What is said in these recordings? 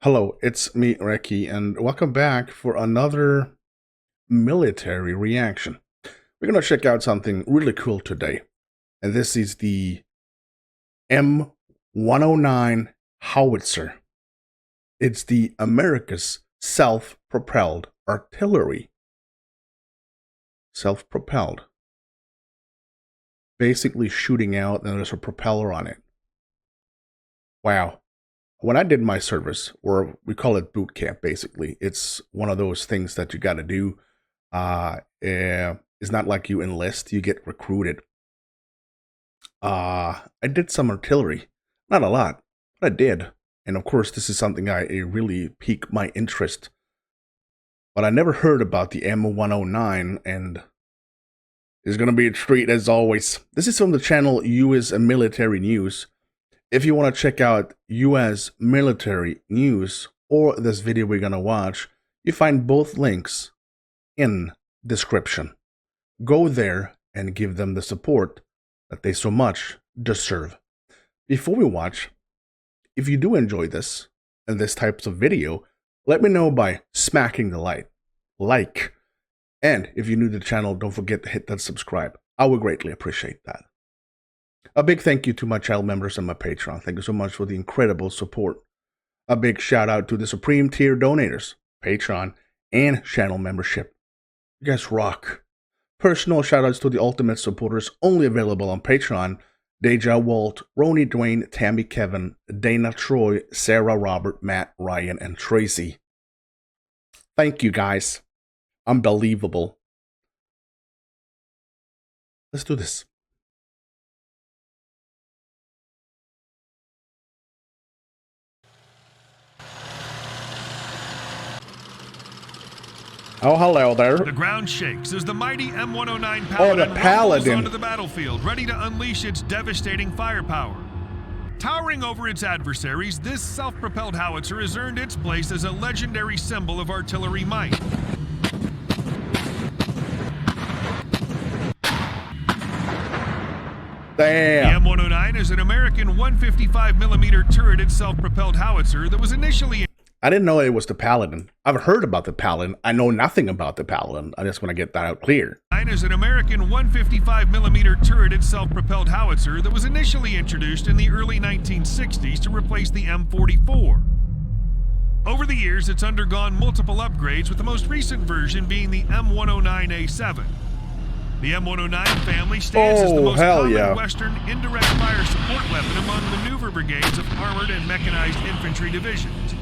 Hello, it's me, Recky, and welcome back for another military reaction. We're going to check out something really cool today, and this is the M109 howitzer. It's the America's self-propelled artillery. Self-propelled. Basically shooting out, and there's a propeller on it. Wow. When I did my service, or we call it boot camp, basically, it's one of those things that you got to do. It's not like you enlist, you get recruited. I did some artillery, not a lot, but I did. And of course, this is something it really piqued my interest. But I never heard about the M109, and it's going to be a treat as always. This is from the channel US Military News. If you want to check out US military news or this video we're going to watch, you find both links in description. Go there and give them the support that they so much deserve. Before we watch, if you do enjoy this and this types of video, let me know by smacking the like. And if you're new to the channel, don't forget to hit that subscribe. I would greatly appreciate that. A big thank you to my channel members and my Patreon. Thank you so much for the incredible support. A big shout out to the Supreme Tier donators, Patreon, and channel membership. You guys rock. Personal shout outs to the ultimate supporters only available on Patreon. Deja Walt, Roni Dwayne, Tammy Kevin, Dana Troy, Sarah Robert, Matt, Ryan, and Tracy. Thank you guys. Unbelievable. Let's do this. Oh, hello there. The ground shakes as the mighty M109 Paladin rolls onto the battlefield, ready to unleash its devastating firepower. Towering over its adversaries, this self-propelled howitzer has earned its place as a legendary symbol of artillery might. Damn. The M109 is an American 155mm turreted self-propelled howitzer that was initially... I didn't know it was the Paladin. I've heard about the Paladin. I know nothing about the Paladin. I just want to get that out clear. Is an American 155mm turreted self-propelled howitzer that was initially introduced in the early 1960s to replace the M44. Over the years, it's undergone multiple upgrades, with the most recent version being the M109A7. The M109 family stands as the most common Western indirect fire support weapon among maneuver brigades of armored and mechanized infantry divisions.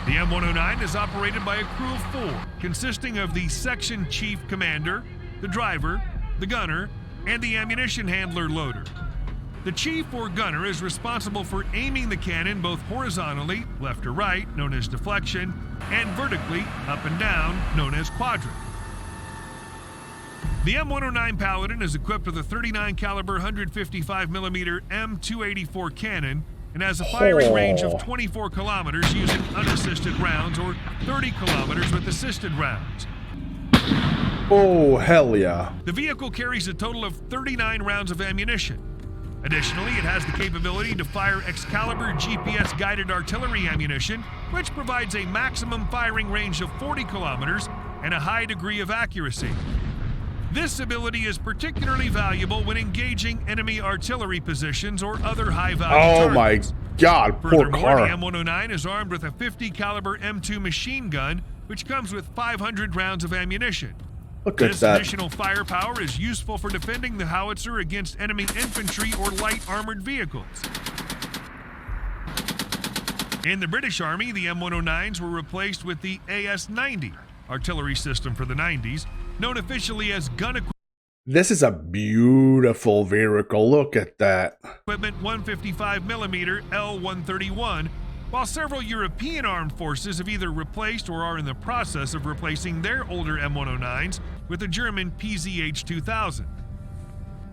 The M109 is operated by a crew of 4, consisting of the section chief commander, the driver, the gunner, and the ammunition handler loader. The chief or gunner is responsible for aiming the cannon both horizontally, left or right, known as deflection, and vertically, up and down, known as quadrant. The M109 Paladin is equipped with a 39 caliber 155mm M284 cannon and has a firing range of 24 kilometers using unassisted rounds, or 30 kilometers with assisted rounds. Oh, hell yeah. The vehicle carries a total of 39 rounds of ammunition. Additionally, it has the capability to fire Excalibur GPS-guided artillery ammunition, which provides a maximum firing range of 40 kilometers and a high degree of accuracy. This ability is particularly valuable when engaging enemy artillery positions or other high-value targets. Oh my God, poor car. The M109 is armed with a 50 caliber M2 machine gun, which comes with 500 rounds of ammunition. Look at this that. Additional firepower is useful for defending the howitzer against enemy infantry or light armored vehicles. In the British Army, the M109s were replaced with the AS-90 artillery system for the 90s, known officially as gun equipment. This is a beautiful vehicle. Look at that. Equipment 155mm L131, while several European armed forces have either replaced or are in the process of replacing their older M109s with the German PZH-2000.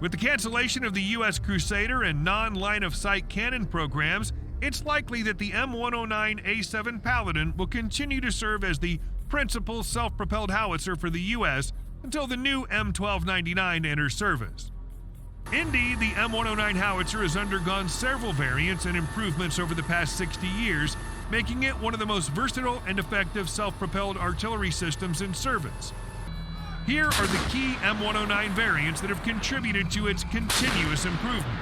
With the cancellation of the U.S. Crusader and non-line-of-sight cannon programs, it's likely that the M109A7 Paladin will continue to serve as the principal self-propelled howitzer for the U.S. until the new M1299 enters service. Indeed, the M109 howitzer has undergone several variants and improvements over the past 60 years, making it one of the most versatile and effective self-propelled artillery systems in service. Here are the key M109 variants that have contributed to its continuous improvement.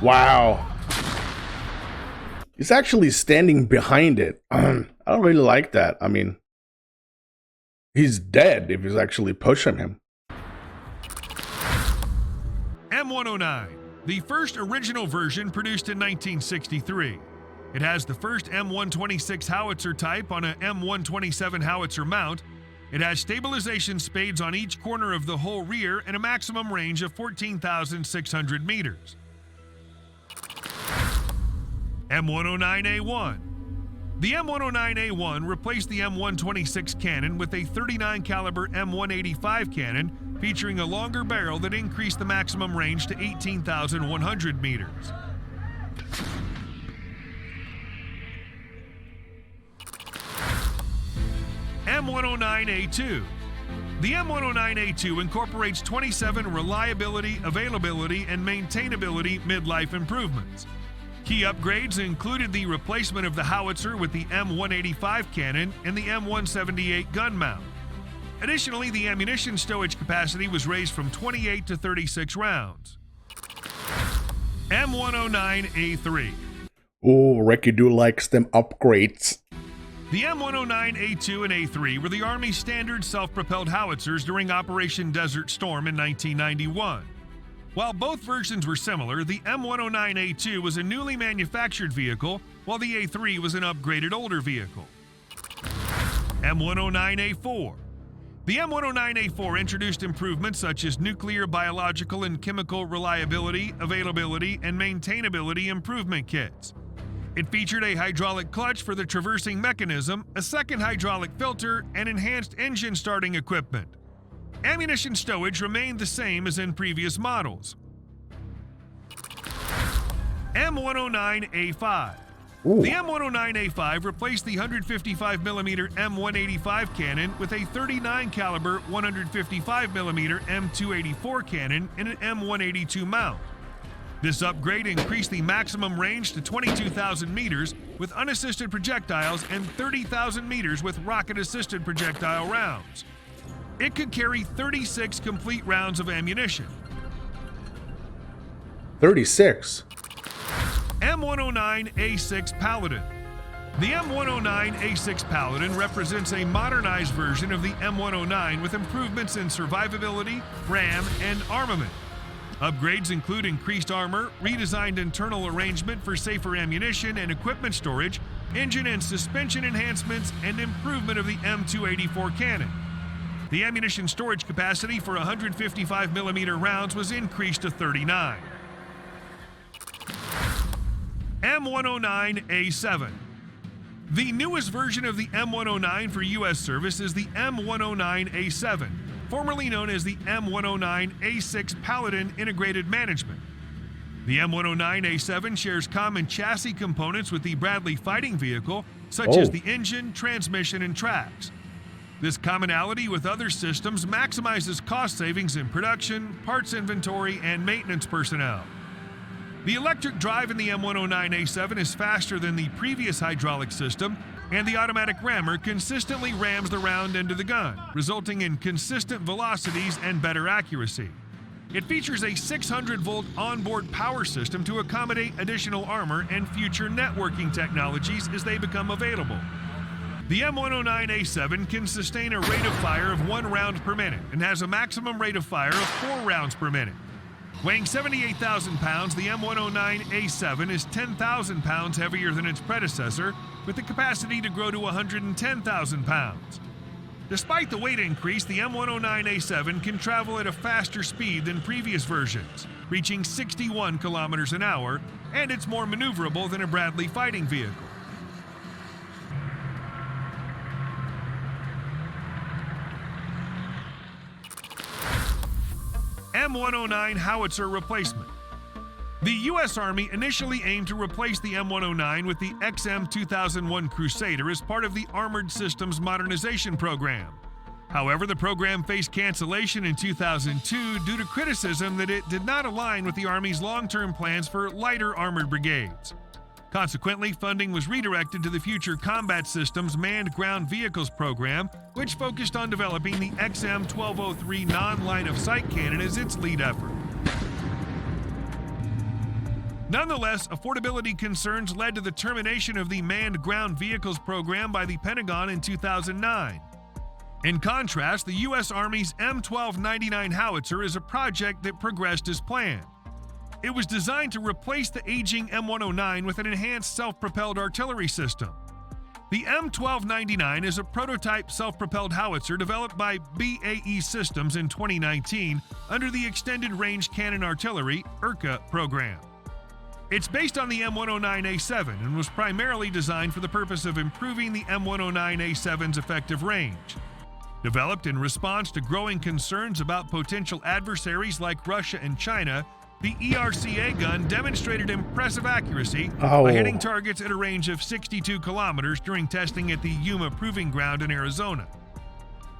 Wow. He's actually standing behind it. I don't really like that. I mean, he's dead if he's actually pushing him. M109, the first original version produced in 1963. It has the first M126 howitzer type on a M127 howitzer mount. It has stabilization spades on each corner of the whole rear and a maximum range of 14,600 meters. M109A1. The M109A1 replaced the M126 cannon with a 39 caliber M185 cannon featuring a longer barrel that increased the maximum range to 18,100 meters. M109A2. The M109A2 incorporates 27 reliability, availability, and maintainability midlife improvements. Key upgrades included the replacement of the howitzer with the M185 cannon and the M178 gun mount. Additionally, the ammunition stowage capacity was raised from 28 to 36 rounds. M109A3. Oh, Recky do likes them upgrades. The M109A2 and A3 were the Army's standard self-propelled howitzers during Operation Desert Storm in 1991. While both versions were similar, the M109A2 was a newly manufactured vehicle, while the A3 was an upgraded older vehicle. M109A4. The M109A4 introduced improvements such as nuclear, biological, and chemical reliability, availability, and maintainability improvement kits. It featured a hydraulic clutch for the traversing mechanism, a second hydraulic filter, and enhanced engine starting equipment. Ammunition stowage remained the same as in previous models. M109A5. Ooh. The M109A5 replaced the 155mm M185 cannon with a 39 caliber 155mm M284 cannon and an M182 mount. This upgrade increased the maximum range to 22,000 meters with unassisted projectiles and 30,000 meters with rocket-assisted projectile rounds. It could carry 36 complete rounds of ammunition. 36. M109A6 Paladin. The M109A6 Paladin represents a modernized version of the M109 with improvements in survivability, RAM, and armament. Upgrades include increased armor, redesigned internal arrangement for safer ammunition and equipment storage, engine and suspension enhancements, and improvement of the M284 cannon. The ammunition storage capacity for 155mm rounds was increased to 39. M109A7. The newest version of the M109 for U.S. service is the M109A7, formerly known as the M109A6 Paladin Integrated Management. The M109A7 shares common chassis components with the Bradley fighting vehicle, such as the engine, transmission, and tracks. This commonality with other systems maximizes cost savings in production, parts inventory, and maintenance personnel. The electric drive in the M109A7 is faster than the previous hydraulic system, and the automatic rammer consistently rams the round into the gun, resulting in consistent velocities and better accuracy. It features a 600-volt onboard power system to accommodate additional armor and future networking technologies as they become available. The M109A7 can sustain a rate of fire of 1 round per minute and has a maximum rate of fire of 4 rounds per minute. Weighing 78,000 pounds, the M109A7 is 10,000 pounds heavier than its predecessor, with the capacity to grow to 110,000 pounds. Despite the weight increase, the M109A7 can travel at a faster speed than previous versions, reaching 61 kilometers an hour, and it's more maneuverable than a Bradley fighting vehicle. M109 howitzer replacement. The U.S. Army initially aimed to replace the M109 with the XM2001 Crusader as part of the Armored Systems Modernization Program. However, the program faced cancellation in 2002 due to criticism that it did not align with the Army's long-term plans for lighter armored brigades. Consequently, funding was redirected to the Future Combat Systems Manned Ground Vehicles program, which focused on developing the XM-1203 non-line-of-sight cannon as its lead effort. Nonetheless, affordability concerns led to the termination of the Manned Ground Vehicles program by the Pentagon in 2009. In contrast, the U.S. Army's M1299 howitzer is a project that progressed as planned. It was designed to replace the aging M109 with an enhanced self-propelled artillery system. The M1299 is a prototype self-propelled howitzer developed by BAE Systems in 2019 under the Extended Range Cannon Artillery Urka program. It's based on the M109A7 and was primarily designed for the purpose of improving the M109A7's effective range. Developed in response to growing concerns about potential adversaries like Russia and China, the ERCA gun demonstrated impressive accuracy by hitting targets at a range of 62 kilometers during testing at the Yuma Proving Ground in Arizona.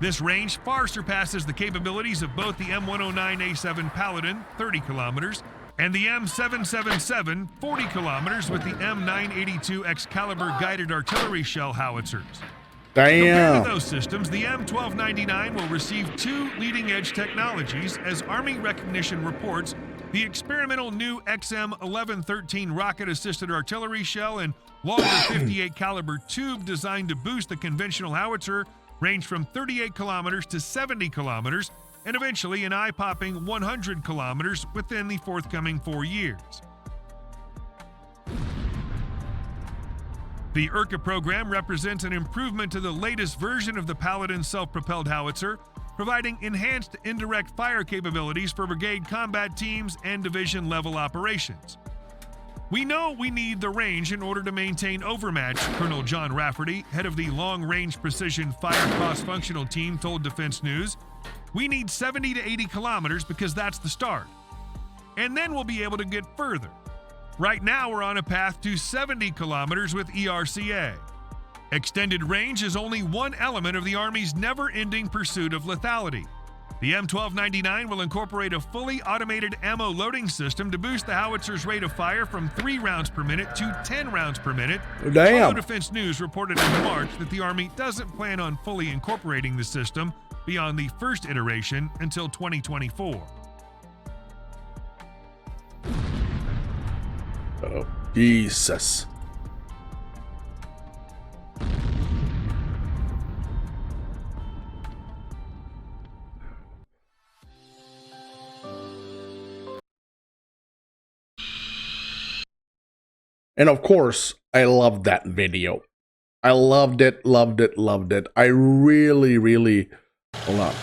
This range far surpasses the capabilities of both the M109A7 Paladin, 30 kilometers, and the M777, 40 kilometers, with the M982 Excalibur guided artillery shell howitzers. Compared to those systems, the M1299 will receive two leading-edge technologies, as Army Recognition reports. The experimental new XM1113 rocket-assisted artillery shell and longer 58 caliber tube designed to boost the conventional howitzer range from 38 kilometers to 70 kilometers, and eventually an eye-popping 100 kilometers within the forthcoming 4 years. The Urka program represents an improvement to the latest version of the Paladin self-propelled howitzer, providing enhanced indirect fire capabilities for brigade combat teams and division-level operations. We know we need the range in order to maintain overmatch, Colonel John Rafferty, head of the Long Range Precision Fire Cross-Functional Team, told Defense News. We need 70 to 80 kilometers because that's the start. And then we'll be able to get further. Right now we're on a path to 70 kilometers with ERCA. Extended range is only one element of the Army's never-ending pursuit of lethality. The M1299 will incorporate a fully automated ammo loading system to boost the howitzer's rate of fire from 3 rounds per minute to 10 rounds per minute. Although Defense News reported in March that the Army doesn't plan on fully incorporating the system beyond the first iteration until 2024. Oh, Jesus. And of course, I loved that video. I loved it, loved it, loved it. I really, really, hold on.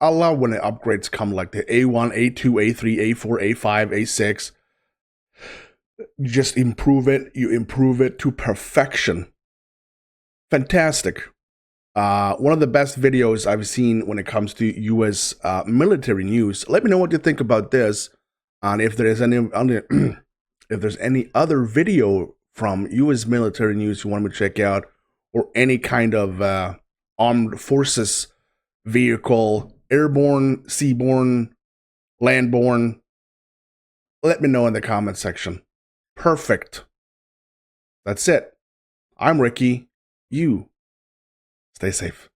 I love when the upgrades come like the A1, A2, A3, A4, A5, A6. You just improve it. You improve it to perfection. Fantastic. One of the best videos I've seen when it comes to U.S. Military news. Let me know what you think about this, and if there is any, if there's any other video from U.S. military news you want me to check out, or any kind of armed forces vehicle, airborne, seaborne, landborne. Let me know in the comment section. Perfect. That's it. I'm Ricky. You stay safe.